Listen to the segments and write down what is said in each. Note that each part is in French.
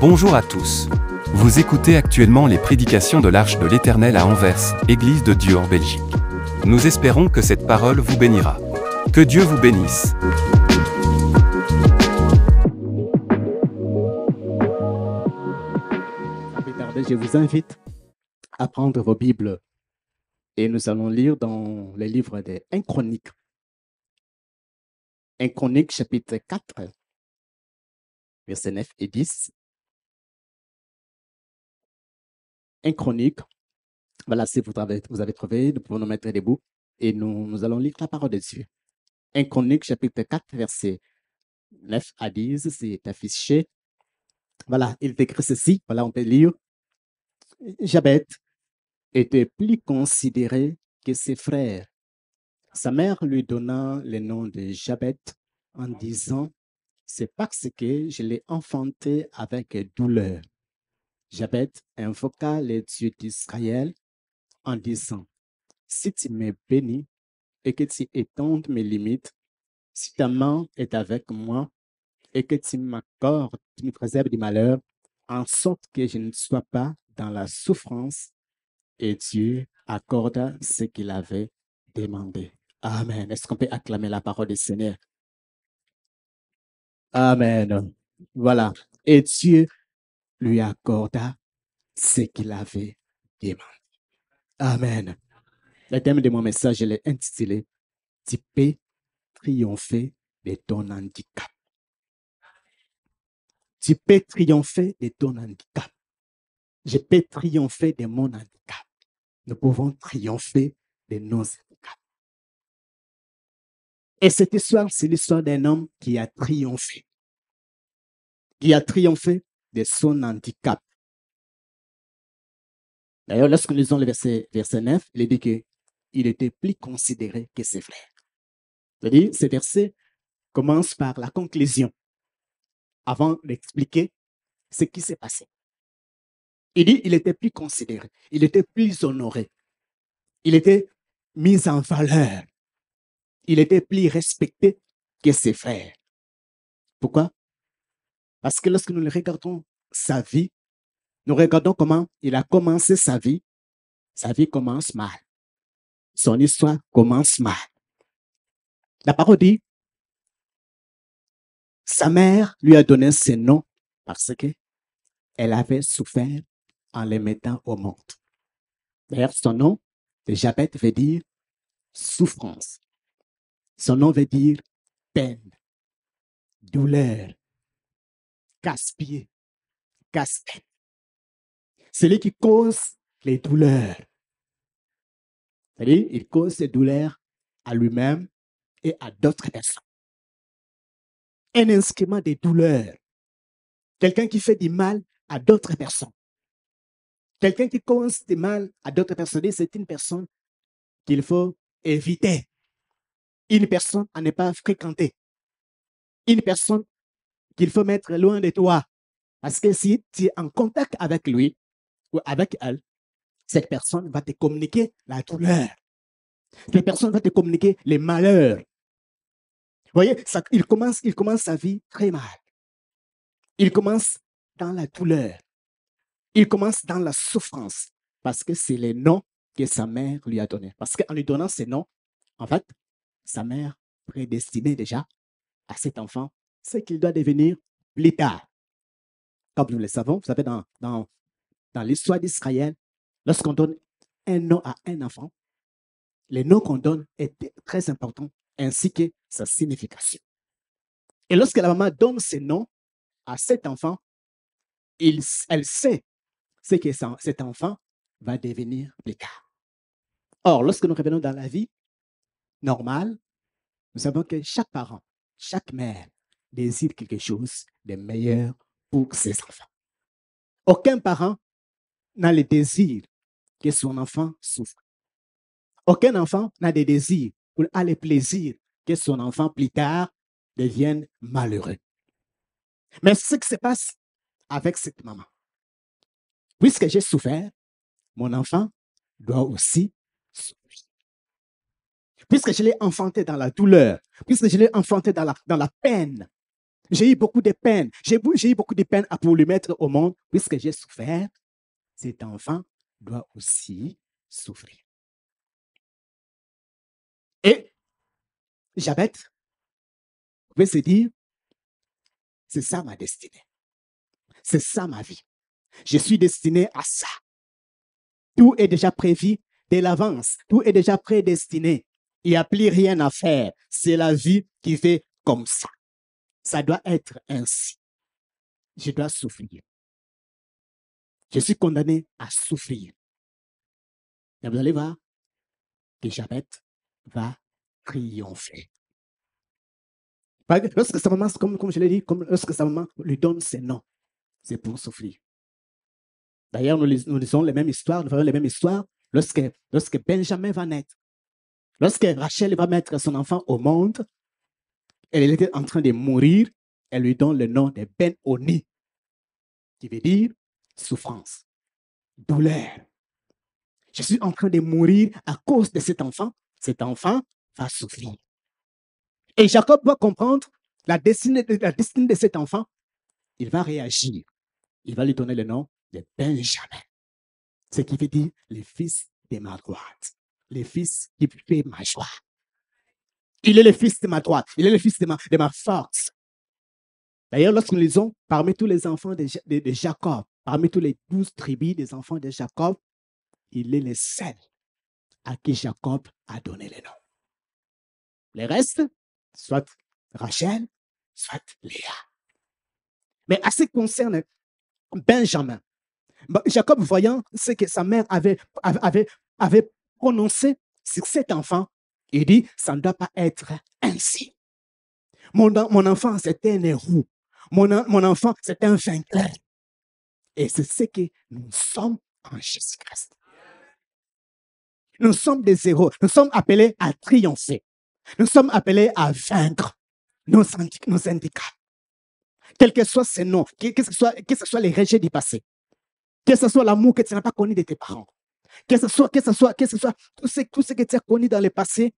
Bonjour à tous. Vous écoutez actuellement les prédications de l'Arche de l'Éternel à Anvers, Église de Dieu en Belgique. Nous espérons que cette parole vous bénira. Que Dieu vous bénisse. Je vous invite à prendre vos Bibles et nous allons lire dans le livre des 1 Chroniques. 1 Chroniques chapitre 4, versets 9 et 10. 1 Chroniques, voilà, si vous avez trouvé, nous pouvons nous mettre debout et nous allons lire la parole de Dieu. 1 Chroniques chapitre 4, versets 9 à 10, c'est affiché. Voilà, il est écrit ceci, voilà, on peut lire. Jabet était plus considéré que ses frères. Sa mère lui donna le nom de Jabet en disant, c'est parce que je l'ai enfanté avec douleur. Jabet invoqua le Dieu d'Israël en disant, si tu me bénis et que tu étendes mes limites, si ta main est avec moi et que tu m'accordes, tu me préserves du malheur, en sorte que je ne sois pas dans la souffrance, et Dieu accorda ce qu'il avait demandé. Amen. Est-ce qu'on peut acclamer la parole du Seigneur? Amen. Voilà. Et Dieu lui accorda ce qu'il avait demandé. Amen. Le thème de mon message, je l'ai intitulé « Tu peux triompher de ton handicap ». Tu peux triompher de ton handicap. Je peux triompher de mon handicap. Nous pouvons triompher de nos handicaps. Et cette histoire, c'est l'histoire d'un homme qui a triomphé. Qui a triomphé de son handicap. D'ailleurs, lorsque nous lisons le verset 9, il est dit qu'il était plus considéré que ses frères. C'est-à-dire, ce verset commence par la conclusion, avant d'expliquer ce qui s'est passé. Il dit qu'il était plus considéré, il était plus honoré, il était mis en valeur, il était plus respecté que ses frères. Pourquoi? Parce que lorsque nous regardons sa vie, nous regardons comment il a commencé sa vie commence mal. Son histoire commence mal. La parole dit, sa mère lui a donné ce nom parce qu'elle avait souffert en les mettant au monde. D'ailleurs, son nom de Jabet veut dire souffrance. Son nom veut dire peine, douleur, casse-pied, casse-tête. C'est lui qui cause les douleurs. C'est-à-dire, il cause ces douleurs à lui-même et à d'autres personnes. Un instrument de douleur. Quelqu'un qui fait du mal à d'autres personnes. Quelqu'un qui cause du mal à d'autres personnes, c'est une personne qu'il faut éviter. Une personne à ne pas fréquenter. Une personne qu'il faut mettre loin de toi. Parce que si tu es en contact avec lui ou avec elle, cette personne va te communiquer la douleur. Cette personne va te communiquer les malheurs. Vous voyez, il commence sa vie très mal. Il commence dans la douleur. Il commence dans la souffrance. Parce que c'est les noms que sa mère lui a donnés. Parce qu'en lui donnant ces noms, en fait, sa mère prédestinait déjà à cet enfant ce qu'il doit devenir plus tard. Comme nous le savons, vous savez, dans l'histoire d'Israël, lorsqu'on donne un nom à un enfant, le nom qu'on donne est très important, ainsi que sa signification. Et lorsque la maman donne ce nom à cet enfant, elle sait ce que cet enfant va devenir plus tard. Or, lorsque nous revenons dans la vie normale, nous savons que chaque parent, chaque mère désire quelque chose de meilleur pour ses enfants. Aucun parent n'a le désir que son enfant souffre. Aucun enfant n'a de désir ou a le plaisir que son enfant plus tard devienne malheureux. Mais ce qui se passe avec cette maman, puisque j'ai souffert, mon enfant doit aussi souffrir. Puisque je l'ai enfanté dans la douleur, puisque je l'ai enfanté dans la peine, J'ai eu beaucoup de peine. J'ai eu beaucoup de peine pour le mettre au monde. Puisque j'ai souffert, cet enfant doit aussi souffrir. Et Jabet pouvait se dire, c'est ça ma destinée. C'est ça ma vie. Je suis destiné à ça. Tout est déjà prévu dès l'avance. Tout est déjà prédestiné. Il n'y a plus rien à faire. C'est la vie qui fait comme ça. Ça doit être ainsi. Je dois souffrir. Je suis condamné à souffrir. Et vous allez voir que Jabet va triompher. Lorsque sa maman, comme je l'ai dit, lorsque sa maman lui donne ses noms, c'est pour souffrir. D'ailleurs, nous lisons les mêmes histoires, nous faisons les mêmes histoires lorsque Benjamin va naître. Lorsque Rachel va mettre son enfant au monde, elle était en train de mourir, elle lui donne le nom de Ben-Oni, qui veut dire souffrance, douleur. Je suis en train de mourir à cause de cet enfant. Cet enfant va souffrir. Et Jacob va comprendre la destinée de cet enfant. Il va réagir. Il va lui donner le nom de Benjamin. Ce qui veut dire le fils de ma droite. Le fils qui fait ma joie. Il est le fils de ma droite. Il est le fils de ma force. D'ailleurs, lorsque nous lisons parmi tous les enfants de Jacob, parmi tous les 12 tribus des enfants de Jacob, il est le seul à qui Jacob a donné le nom. Les restes, soit Rachel, soit Léa. Mais à ce qui concerne Benjamin, Jacob, voyant ce que sa mère avait prononcé sur cet enfant, il dit, ça ne doit pas être ainsi. Mon enfant, c'était un héros. Mon enfant, c'est un vainqueur. Et c'est ce que nous sommes en Jésus-Christ. Nous sommes des héros. Nous sommes appelés à triompher. Nous sommes appelés à vaincre nos handicaps. Quels que soient ces noms, que ce soit les rejets du passé, que ce soit l'amour que tu n'as pas connu de tes parents, que ce soit tout ce que tu as connu dans le passé,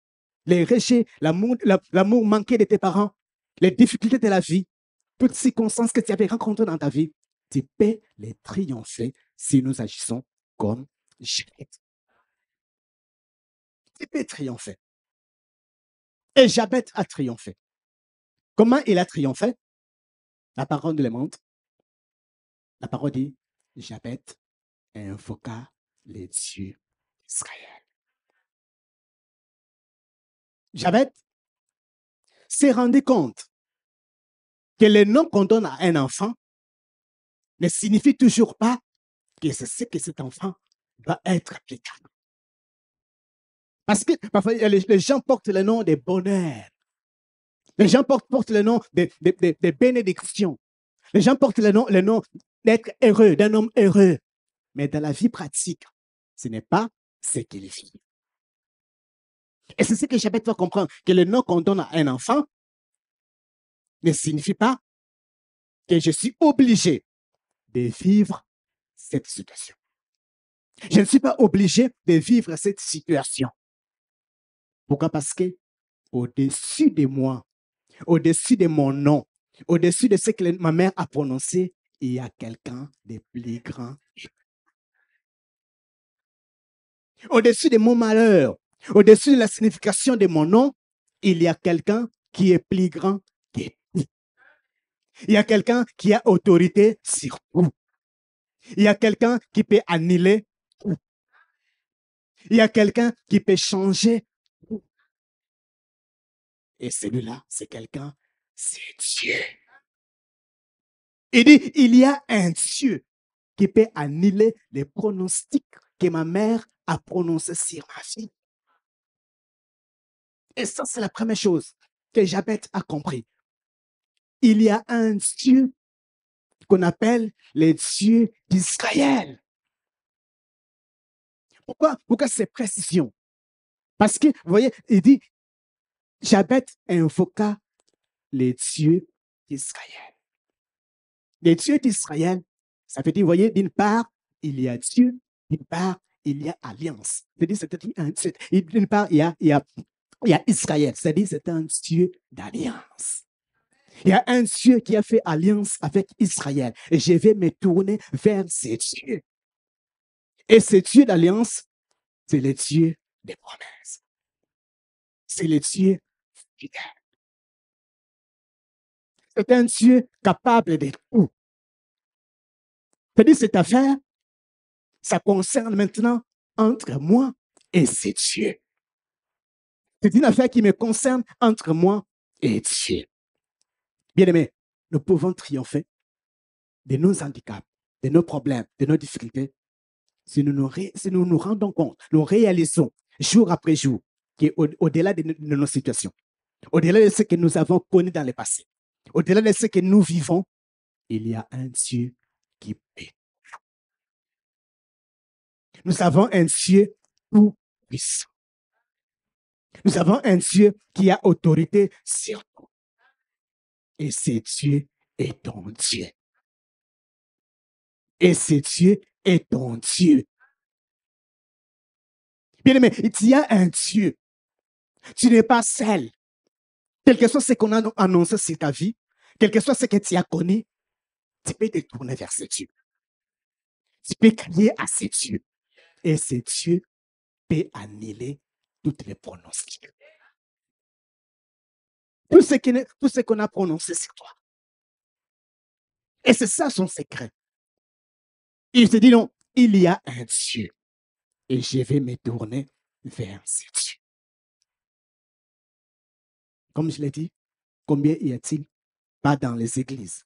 les rejets, l'amour manqué de tes parents, les difficultés de la vie, toutes circonstances que tu avais rencontrées dans ta vie, tu peux les triompher si nous agissons comme Jabet. Tu peux triompher. Et Jabet a triomphé. Comment il a triomphé? La parole nous le montre. La parole dit, Jabet invoqua les dieux d'Israël. Jabet s'est rendu compte que le nom qu'on donne à un enfant ne signifie toujours pas que c'est ce que cet enfant va être applicable. Parce que parfois, les gens portent le nom de bonheur. Les gens portent le nom de bénédiction. Les gens portent le nom d'être heureux, d'un homme heureux. Mais dans la vie pratique, ce n'est pas ce qu'il vit. Et c'est ce que Jabet doit comprendre, que le nom qu'on donne à un enfant ne signifie pas que je suis obligé de vivre cette situation. Je ne suis pas obligé de vivre cette situation. Pourquoi? Parce que au-dessus de moi, au-dessus de mon nom, au-dessus de ce que ma mère a prononcé, il y a quelqu'un de plus grand. Au-dessus de mon malheur, au-dessus de la signification de mon nom, il y a quelqu'un qui est plus grand que tout. Il y a quelqu'un qui a autorité sur tout. Il y a quelqu'un qui peut annuler tout. Il y a quelqu'un qui peut changer tout. Et celui-là, c'est quelqu'un, c'est Dieu. Il dit, il y a un Dieu qui peut annuler les pronostics que ma mère a prononcés sur ma vie. Et ça, c'est la première chose que Jabet a compris. Il y a un Dieu qu'on appelle le Dieu d'Israël. Pourquoi ces précisions? Parce que, vous voyez, il dit, Jabet invoqua les dieux d'Israël. Les dieux d'Israël, ça veut dire, vous voyez, d'une part, il y a Dieu, d'une part, il y a alliance. C'est-à-dire, d'une part, il y a Israël, c'est-à-dire, c'est un Dieu d'alliance. Il y a un Dieu qui a fait alliance avec Israël. Et je vais me tourner vers ce Dieu. Et ce Dieu d'alliance, c'est le Dieu des promesses. C'est le Dieu fidèle. C'est un Dieu capable de tout. C'est-à-dire, cette affaire, ça concerne maintenant entre moi et ce Dieu. C'est une affaire qui me concerne entre moi et Dieu. Bien-aimés, nous pouvons triompher de nos handicaps, de nos problèmes, de nos difficultés, si nous nous rendons compte, nous réalisons jour après jour qu'au-delà de nos situations, au-delà de ce que nous avons connu dans le passé, au-delà de ce que nous vivons, il y a un Dieu qui paie. Nous avons un Dieu tout-puissant. Nous avons un Dieu qui a autorité sur nous. Et ce Dieu est ton Dieu. Et ce Dieu est ton Dieu. Bien-aimé, il y a un Dieu. Tu n'es pas seul. Quel que soit ce qu'on a annoncé sur ta vie, quel que soit ce que tu as connu, tu peux te tourner vers ce Dieu. Tu peux crier à ce Dieu. Et ce Dieu peut annuler toutes les pronostics. Tout ce qu'on a prononcé sur toi. Et c'est ça son secret. Il se dit non, il y a un Dieu. Et je vais me tourner vers ce Dieu. Comme je l'ai dit, combien y a-t-il pas dans les églises,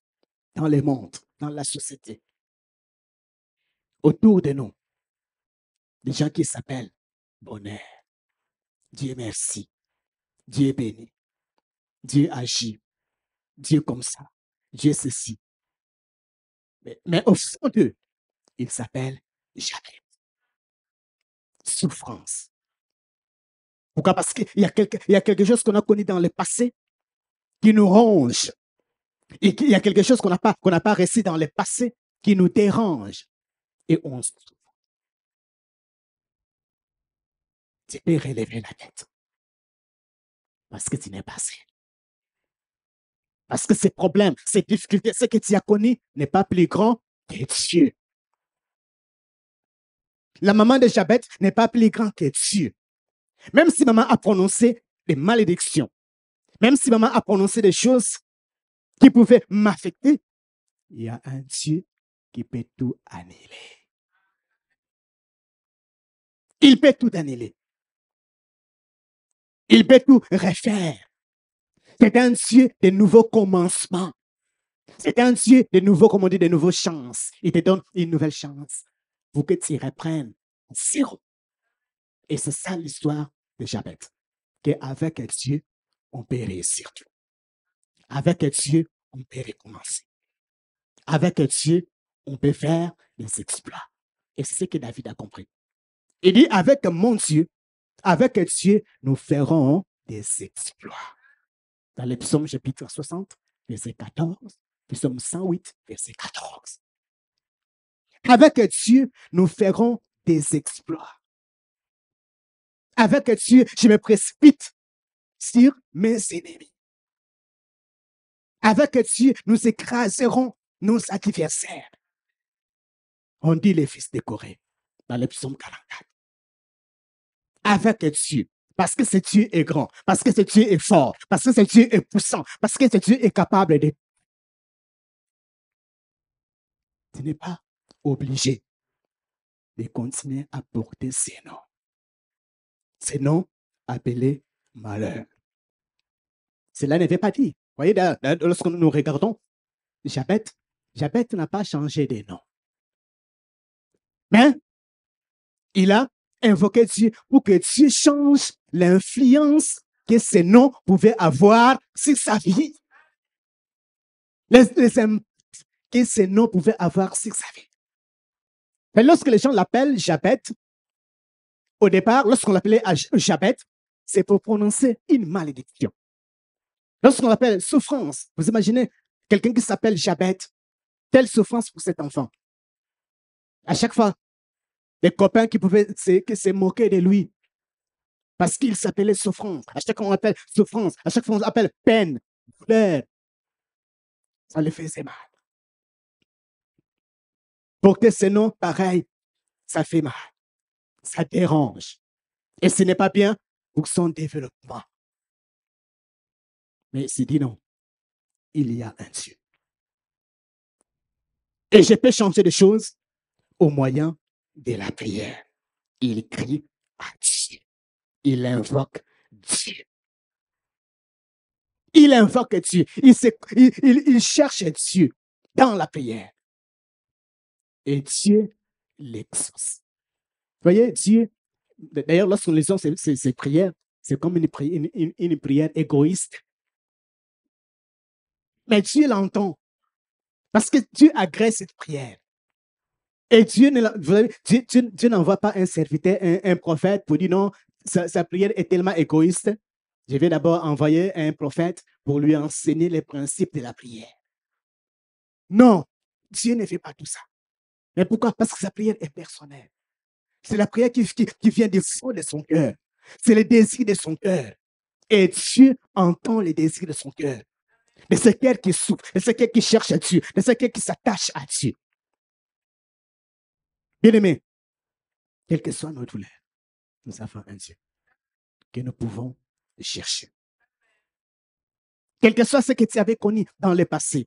dans les mondes, dans la société, autour de nous, des gens qui s'appellent bonheur, Dieu merci, Dieu béni, Dieu agit, Dieu comme ça, Dieu ceci. Mais au fond d'eux, ils s'appellent Jabet. Souffrance. Pourquoi? Parce qu'il y a quelque chose qu'on a connu dans le passé qui nous ronge. Et il y a quelque chose qu'on n'a pas reçu dans le passé qui nous dérange. Et on se trouve. Tu peux relever la tête. Parce que tu n'es pas seul. Parce que ces problèmes, ces difficultés, ce que tu as connu n'est pas plus grand que Dieu. La maman de Jabet n'est pas plus grand que Dieu. Même si maman a prononcé des malédictions, même si maman a prononcé des choses qui pouvaient m'affecter, il y a un Dieu qui peut tout annuler. Il peut tout annuler. Il peut tout refaire. C'est un Dieu de nouveaux commencements. C'est un Dieu de nouveaux, comme on dit, de nouvelles chances. Il te donne une nouvelle chance pour que tu reprennes zéro. Et c'est ça l'histoire de Jabet. Qu'avec Dieu, on peut réussir tout. Avec Dieu, on peut recommencer. Avec Dieu, on peut faire des exploits. Et c'est ce que David a compris. Il dit, avec mon Dieu, avec Dieu, nous ferons des exploits. Dans le psaume chapitre 60, verset 14, psaume 108, verset 14. Avec Dieu, nous ferons des exploits. Avec Dieu, je me précipite sur mes ennemis. Avec Dieu, nous écraserons nos adversaires. On dit les fils de Corée dans le psaume 44. Avec Dieu, parce que ce Dieu est grand, parce que ce Dieu est fort, parce que ce Dieu est puissant, parce que ce Dieu est capable de... Tu n'es pas obligé de continuer à porter ces noms. Ces noms appelés malheur. Cela ne veut pas dire. Vous voyez, lorsque nous regardons, Jabet n'a pas changé de nom. Mais il a invoqué Dieu pour que Dieu change l'influence que ces noms pouvaient avoir sur sa vie. Les impacts que ces noms pouvaient avoir sur sa vie. Et lorsque les gens l'appellent Jabet, au départ, lorsqu'on l'appelait Jabet, c'est pour prononcer une malédiction. Lorsqu'on l'appelle souffrance, vous imaginez quelqu'un qui s'appelle Jabet, quelle souffrance pour cet enfant. À chaque fois, des copains qui pouvaient se moquer de lui parce qu'il s'appelait souffrance. À chaque fois, on appelle souffrance. À chaque fois, on appelle peine, douleur. Ça le faisait mal. Porter ce nom pareil, ça fait mal. Ça dérange. Et ce n'est pas bien pour son développement. Mais il dit non, il y a un Dieu. Et je peux changer de choses au moyen de la prière. Il crie à Dieu. Il invoque Dieu. Il invoque Dieu. Il cherche Dieu dans la prière. Et Dieu l'exauce. Vous voyez, Dieu, d'ailleurs, lorsqu'on lit ces prières, c'est comme une prière égoïste. Mais Dieu l'entend. Parce que Dieu agrée cette prière. Et Dieu n'envoie pas un serviteur, un prophète pour dire non, sa prière est tellement égoïste. Je vais d'abord envoyer un prophète pour lui enseigner les principes de la prière. Non, Dieu ne fait pas tout ça. Mais pourquoi? Parce que sa prière est personnelle. C'est la prière qui vient du fond de son cœur. C'est le désir de son cœur. Et Dieu entend les désirs de son cœur. De ce cœur qui souffre, de ce cœur qui cherche à Dieu, de ce cœur qui s'attache à Dieu. Bien-aimés, quelle que soit nos douleurs, nous avons un Dieu que nous pouvons chercher. Quel que soit ce que tu avais connu dans le passé,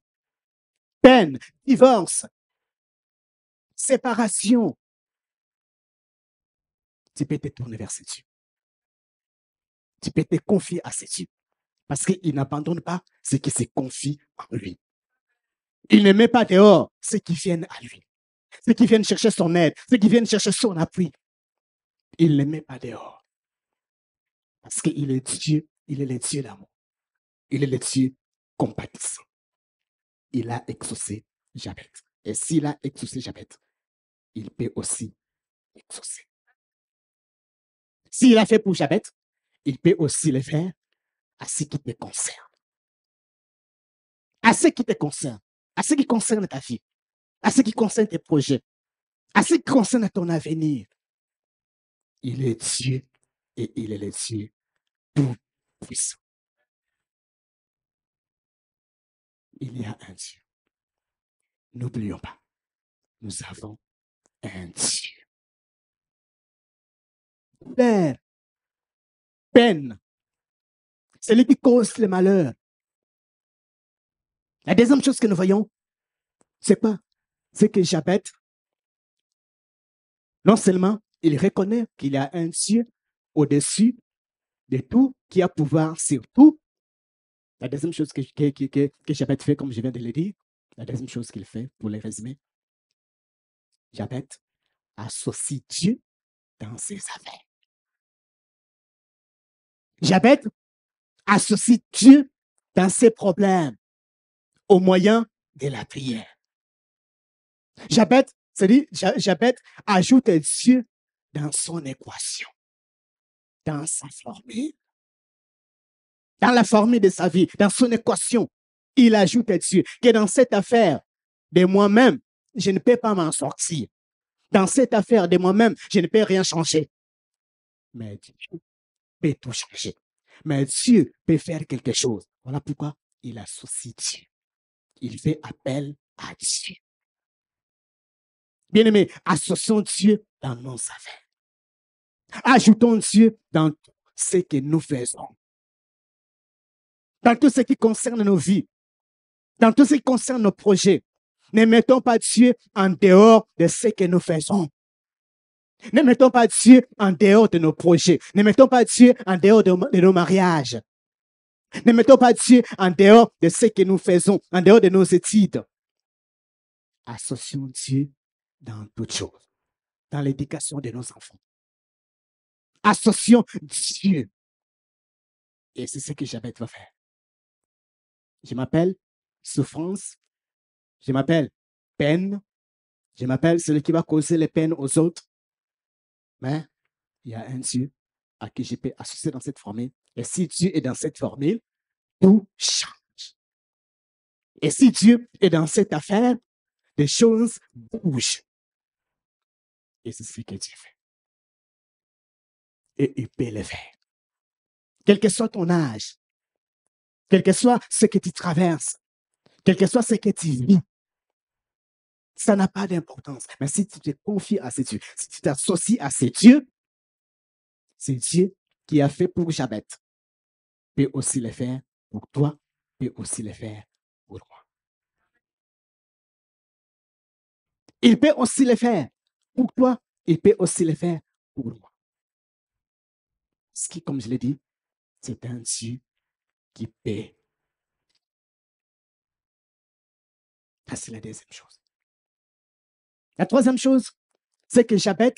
peine, divorce, séparation, tu peux te tourner vers ce Dieu. Tu peux te confier à ce Dieu. Parce qu'il n'abandonne pas ceux qui se confient en lui. Il ne met pas dehors ceux qui viennent à lui. Ceux qui viennent chercher son aide, ceux qui viennent chercher son appui. Il ne met pas dehors. Parce qu'il est Dieu, il est le Dieu d'amour. Il est le Dieu compatissant. Il a exaucé Jabez. Et s'il a exaucé Jabez, il peut aussi exaucer. S'il a fait pour Jabez, il peut aussi le faire à ce qui te concerne. À ce qui te concerne. À ce qui concerne ta vie. À ce qui concerne tes projets. À ce qui concerne ton avenir. Il est Dieu et il est le Dieu tout-puissant. Il y a un Dieu. N'oublions pas, nous avons un Dieu. Père, peine, celui qui cause le malheur. La deuxième chose que nous voyons, c'est quoi? C'est que Jabez, non seulement il reconnaît qu'il y a un Dieu au-dessus de tout, qui a pouvoir sur tout. La deuxième chose que Jabez fait, comme je viens de le dire, la deuxième chose qu'il fait, pour les résumer, Jabez associe Dieu dans ses affaires. Jabez associe Dieu dans ses problèmes au moyen de la prière. Jabez ajoute Dieu dans son équation, dans sa formule, dans la formule de sa vie, dans son équation. Il ajoute Dieu que dans cette affaire de moi-même, je ne peux pas m'en sortir. Dans cette affaire de moi-même, je ne peux rien changer. Mais Dieu peut tout changer. Mais Dieu peut faire quelque chose. Voilà pourquoi il associe Dieu. Il fait appel à Dieu. Bien-aimés, associons Dieu dans nos affaires. Ajoutons Dieu dans tout ce que nous faisons. Dans tout ce qui concerne nos vies. Dans tout ce qui concerne nos projets. Ne mettons pas Dieu en dehors de ce que nous faisons. Ne mettons pas Dieu en dehors de nos projets. Ne mettons pas Dieu en dehors de nos mariages. Ne mettons pas Dieu en dehors de ce que nous faisons, en dehors de nos études. Associons Dieu dans toutes choses, dans l'éducation de nos enfants. Associons Dieu. Et c'est ce que Jabez va faire. Je m'appelle souffrance. Je m'appelle peine. Je m'appelle celui qui va causer les peines aux autres. Mais il y a un Dieu à qui je peux associer dans cette formule. Et si Dieu est dans cette formule, tout change. Et si Dieu est dans cette affaire, des choses bougent. Et c'est ce que Dieu fait. Et il peut le faire. Quel que soit ton âge, quel que soit ce que tu traverses, Quel que soit ce que tu vis, ça n'a pas d'importance. Mais si tu te confies à ces dieux, si tu t'associes à ces dieux qui a fait pour Jabet, peut aussi le faire pour toi, peut aussi le faire pour moi. Il peut aussi le faire pour toi, il peut aussi le faire pour moi. Ce qui, comme je l'ai dit, c'est un Dieu qui paie. Ça, c'est la deuxième chose. La troisième chose, c'est que Jabet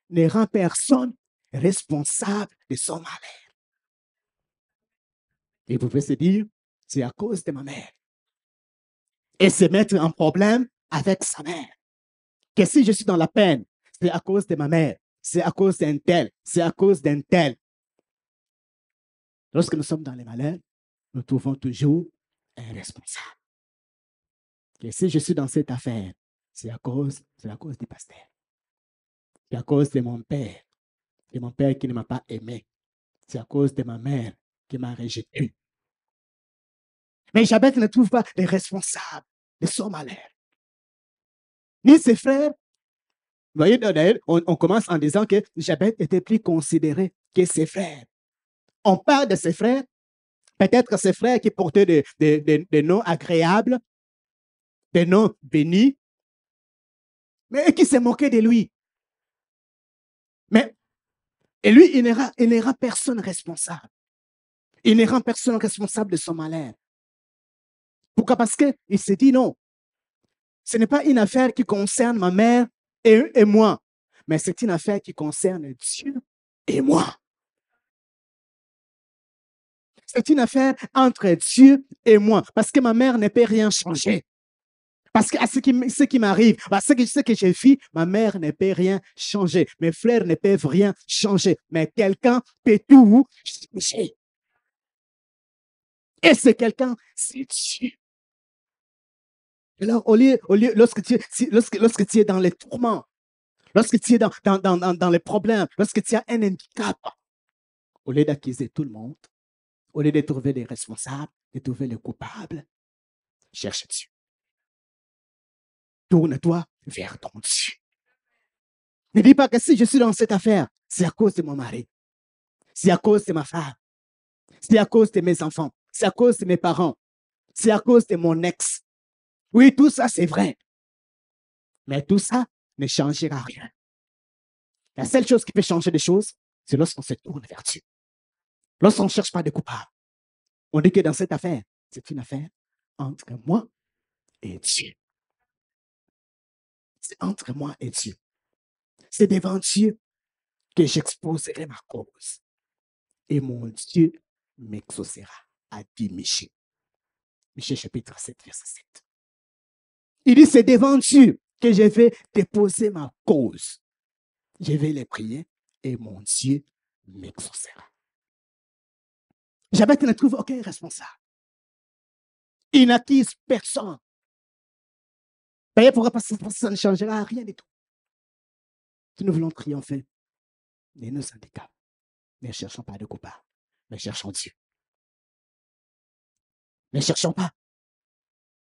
ne rend personne responsable de son malheur. Et vous pouvez se dire, c'est à cause de ma mère. Et se mettre en problème avec sa mère. Que si je suis dans la peine, c'est à cause de ma mère, c'est à cause d'un tel, c'est à cause d'un tel. Lorsque nous sommes dans les malheurs, nous trouvons toujours un responsable. Et si je suis dans cette affaire, c'est à cause du pasteur. C'est à cause de mon père qui ne m'a pas aimé. C'est à cause de ma mère qui m'a rejeté. Mais Jabet ne trouve pas les responsables de son malheur. Ni ses frères. Vous voyez, on commence en disant que Jabet était plus considéré que ses frères. On parle de ses frères, peut-être ses frères qui portaient des noms agréables, des noms bénis, mais qui se moquaient de lui. Et lui, il ne rend personne responsable. Il ne rend personne responsable de son malheur. Pourquoi? Parce qu'il se dit non. Ce n'est pas une affaire qui concerne ma mère et moi, mais c'est une affaire qui concerne Dieu et moi. C'est une affaire entre Dieu et moi, parce que ma mère ne peut rien changer. Parce que ce qui m'arrive, ce que je vis, ma mère ne peut rien changer. Mes frères ne peuvent rien changer. Mais quelqu'un peut tout changer. Et ce quelqu'un, c'est Dieu. Alors, lorsque tu es dans les tourments, lorsque tu es dans les problèmes, lorsque tu as un handicap, au lieu d'accuser tout le monde, au lieu de trouver les responsables, de trouver les coupables, cherche Dieu. Tourne-toi vers ton Dieu. Ne dis pas que si je suis dans cette affaire, c'est à cause de mon mari, c'est à cause de ma femme, c'est à cause de mes enfants, c'est à cause de mes parents, c'est à cause de mon ex. Oui, tout ça, c'est vrai. Mais tout ça ne changera rien. La seule chose qui peut changer les choses, c'est lorsqu'on se tourne vers Dieu. Lorsqu'on ne cherche pas de coupable. On dit que dans cette affaire, c'est une affaire entre moi et Dieu. C'est entre moi et Dieu. C'est devant Dieu que j'exposerai ma cause. Et mon Dieu m'exaucera, a dit Michée. Michée chapitre 7, verset 7. Il dit, c'est devant Dieu que je vais déposer ma cause. Je vais les prier et mon Dieu m'exaucera. Jabet ne trouve aucun responsable. Il n'accuse personne. Voyez pourquoi? Parce que ça ne changera rien du tout. Si nous voulons triompher de nos handicaps, ne cherchons pas de coupables, mais cherchons Dieu. Ne cherchons pas.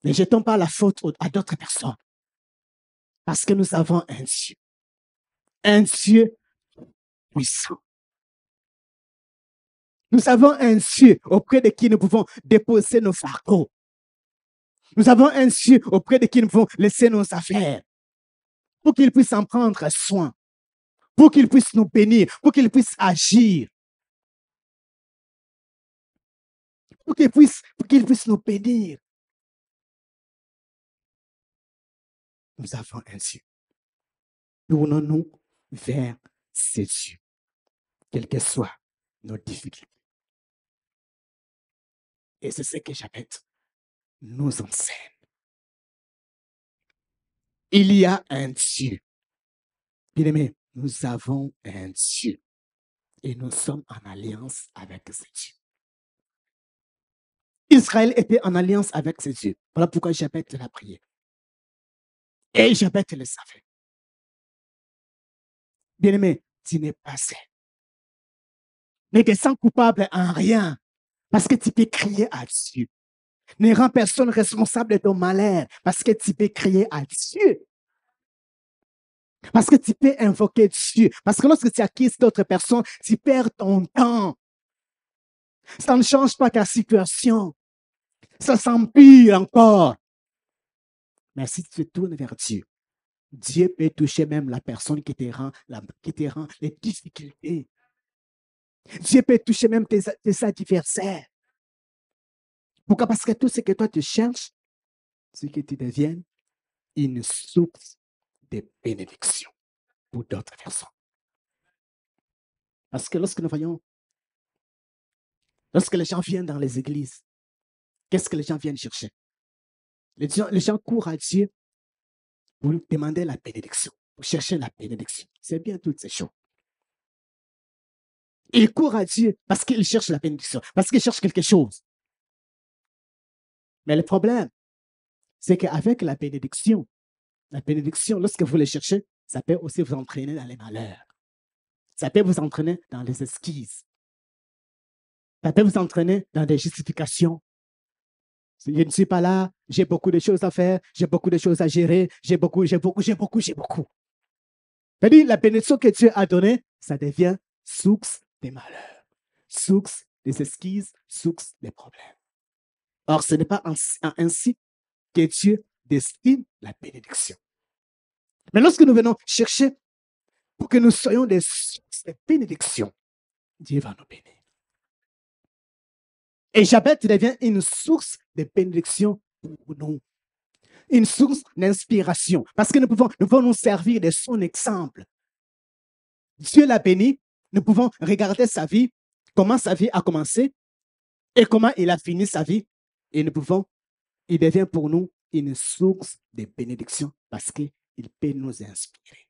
Ne jetons pas la faute à d'autres personnes. Parce que nous avons un Dieu. Un Dieu puissant. Nous avons un Dieu auprès de qui nous pouvons déposer nos fardeaux. Nous avons un Dieu auprès de qui nous pouvons laisser nos affaires. Pour qu'il puisse en prendre soin. Pour qu'il puisse nous bénir. Pour qu'il puisse agir. Pour qu'il puisse nous bénir. Nous avons un Dieu. Tournons-nous vers ce Dieu. Quelles que soient nos difficultés. Et c'est ce que Jabet nous enseigne. Il y a un Dieu. Bien-aimés, nous avons un Dieu. Et nous sommes en alliance avec ce Dieu. Israël était en alliance avec ce Dieu. Voilà pourquoi Jabet l'a prié. Et Jabet le savait. Bien-aimé, tu n'es pas seul. Ne te sens coupable en rien. Parce que tu peux crier à Dieu. Ne rends personne responsable de ton malheur parce que tu peux crier à Dieu. Parce que tu peux invoquer Dieu. Parce que lorsque tu acquises d'autres personnes, tu perds ton temps. Ça ne change pas ta situation. Ça s'empire encore. Mais si tu te tournes vers Dieu, Dieu peut toucher même la personne qui te rend les difficultés. Dieu peut toucher même tes adversaires. Pourquoi? Parce que tout ce que toi tu cherches, c'est que tu deviennes une source de bénédiction pour d'autres personnes. Parce que lorsque les gens viennent dans les églises, qu'est-ce que les gens viennent chercher? Les gens courent à Dieu pour demander la bénédiction, pour chercher la bénédiction. C'est bien toutes ces choses. Ils courent à Dieu parce qu'ils cherchent la bénédiction, parce qu'ils cherchent quelque chose. Mais le problème, c'est qu'avec la bénédiction, lorsque vous les cherchez, ça peut aussi vous entraîner dans les malheurs. Ça peut vous entraîner dans les esquives. Ça peut vous entraîner dans des justifications. Je ne suis pas là, j'ai beaucoup de choses à faire, j'ai beaucoup de choses à gérer, j'ai beaucoup. C'est-à-dire, la bénédiction que Dieu a donnée, ça devient source des malheurs, source des esquives, source des problèmes. Or, ce n'est pas ainsi que Dieu destine la bénédiction. Mais lorsque nous venons chercher pour que nous soyons des sources de bénédiction, Dieu va nous bénir. Et Jabez devient une source de bénédiction pour nous. Une source d'inspiration. Parce que nous pouvons nous servir de son exemple. Dieu l'a béni. Nous pouvons regarder sa vie, comment sa vie a commencé et comment il a fini sa vie. Et il devient pour nous une source de bénédiction parce qu'il peut nous inspirer.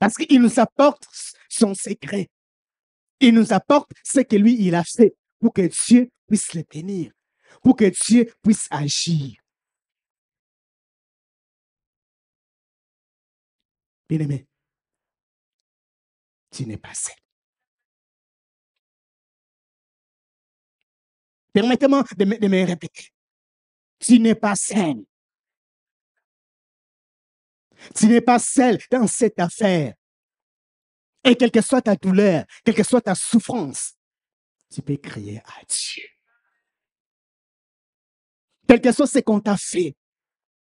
Parce qu'il nous apporte son secret. Il nous apporte ce que lui, il a fait pour que Dieu puisse le bénir, pour que Dieu puisse agir. Bien-aimé, tu n'es pas seul. Permettez-moi de me répéter. Tu n'es pas seul. Tu n'es pas seul dans cette affaire. Et quelle que soit ta douleur, quelle que soit ta souffrance, tu peux crier à Dieu. Quel que soit ce qu'on t'a fait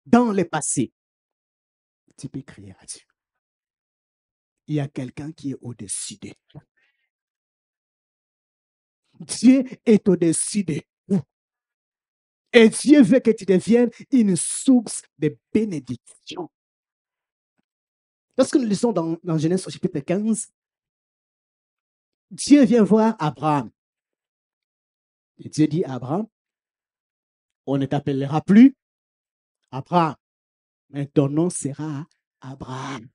dans le passé, tu peux crier à Dieu. Il y a quelqu'un qui est au-dessus de toi. Dieu est au-dessus de vous. Et Dieu veut que tu deviennes une source de bénédiction. Lorsque nous lisons dans Genèse au chapitre 15, Dieu vient voir Abraham. Et Dieu dit à Abraham, on ne t'appellera plus Abraham, mais ton nom sera Abraham.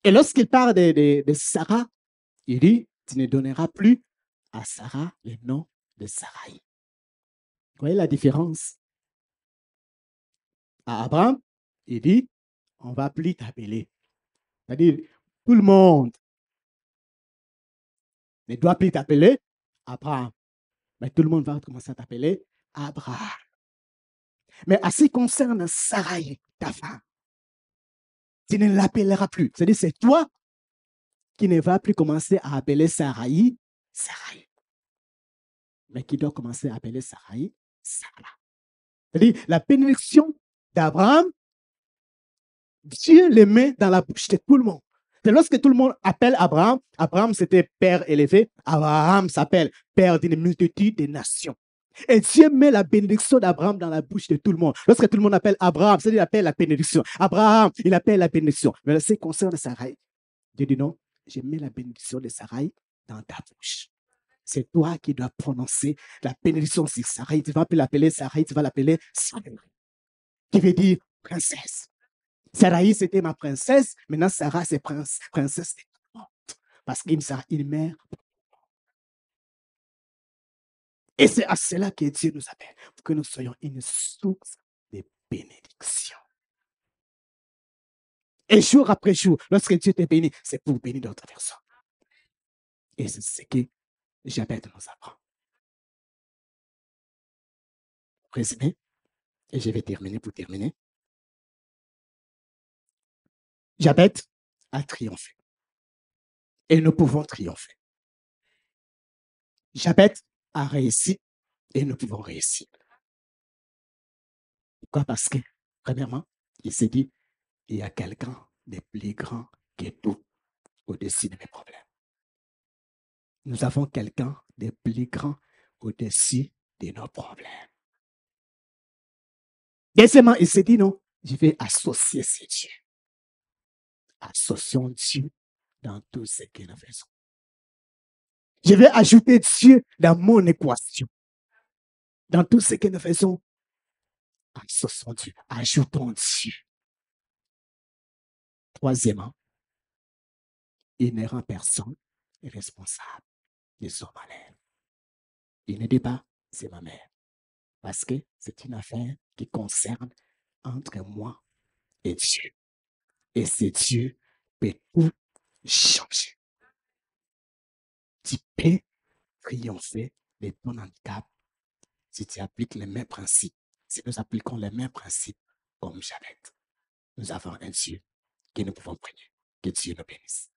Et lorsqu'il parle de Sarah, il dit, tu ne donneras plus à Sarah le nom de Sarai. Vous voyez la différence? À Abraham, il dit, on ne va plus t'appeler. C'est-à-dire, tout le monde ne doit plus t'appeler Abraham. Mais tout le monde va commencer à t'appeler Abraham. Mais à ce qui concerne Sarai, ta femme, tu ne l'appelleras plus. C'est-à-dire, c'est toi qui ne vas plus commencer à appeler Sarai, Sarai. Mais qui doit commencer à appeler Sarai, Sarah. C'est-à-dire, la bénédiction d'Abraham, Dieu le met dans la bouche de tout le monde. C'est lorsque tout le monde appelle Abraham, Abraham c'était père élevé, Abraham s'appelle père d'une multitude de nations. Et Dieu met la bénédiction d'Abraham dans la bouche de tout le monde. Lorsque tout le monde appelle Abraham, c'est-à-dire il appelle la bénédiction. Abraham, il appelle la bénédiction. Mais ce qui concerne Sarai, Dieu dit non, je mets la bénédiction de Sarai dans ta bouche. C'est toi qui dois prononcer la bénédiction sur Sarai. Tu vas plus l'appeler Sarai, tu vas l'appeler Sarai, qui veut dire princesse. Sarai, c'était ma princesse. Maintenant, Sarah, c'est princesse. Parce qu'il sera une mère. Et c'est à cela que Dieu nous appelle, pour que nous soyons une source de bénédiction. Et jour après jour, lorsque Dieu te bénit, c'est pour bénir d'autres personnes. Et c'est ce que Jabez nous apprend. Résumé, et je vais terminer pour terminer. Jabez a triomphé. Et nous pouvons triompher. Jabez a réussi et nous pouvons réussir. Pourquoi? Parce que, premièrement, il s'est dit, il y a quelqu'un de plus grand que tout au-dessus de mes problèmes. Nous avons quelqu'un de plus grand au-dessus de nos problèmes. Deuxièmement, il s'est dit, non, je vais associer ces dieux. Associons Dieu dans tout ce que nous faisons. Je vais ajouter Dieu dans mon équation. Dans tout ce que nous faisons, associons Dieu, ajoutons Dieu. Troisièmement, il ne rend personne responsable de son malheur. Il ne dit pas, c'est ma mère. Parce que c'est une affaire qui concerne entre moi et Dieu. Et c'est Dieu qui peut tout changer. Tu peux triompher de ton handicap si tu appliques les mêmes principes. Si nous appliquons les mêmes principes comme Jabez, nous avons un Dieu que nous pouvons prier. Que Dieu nous bénisse.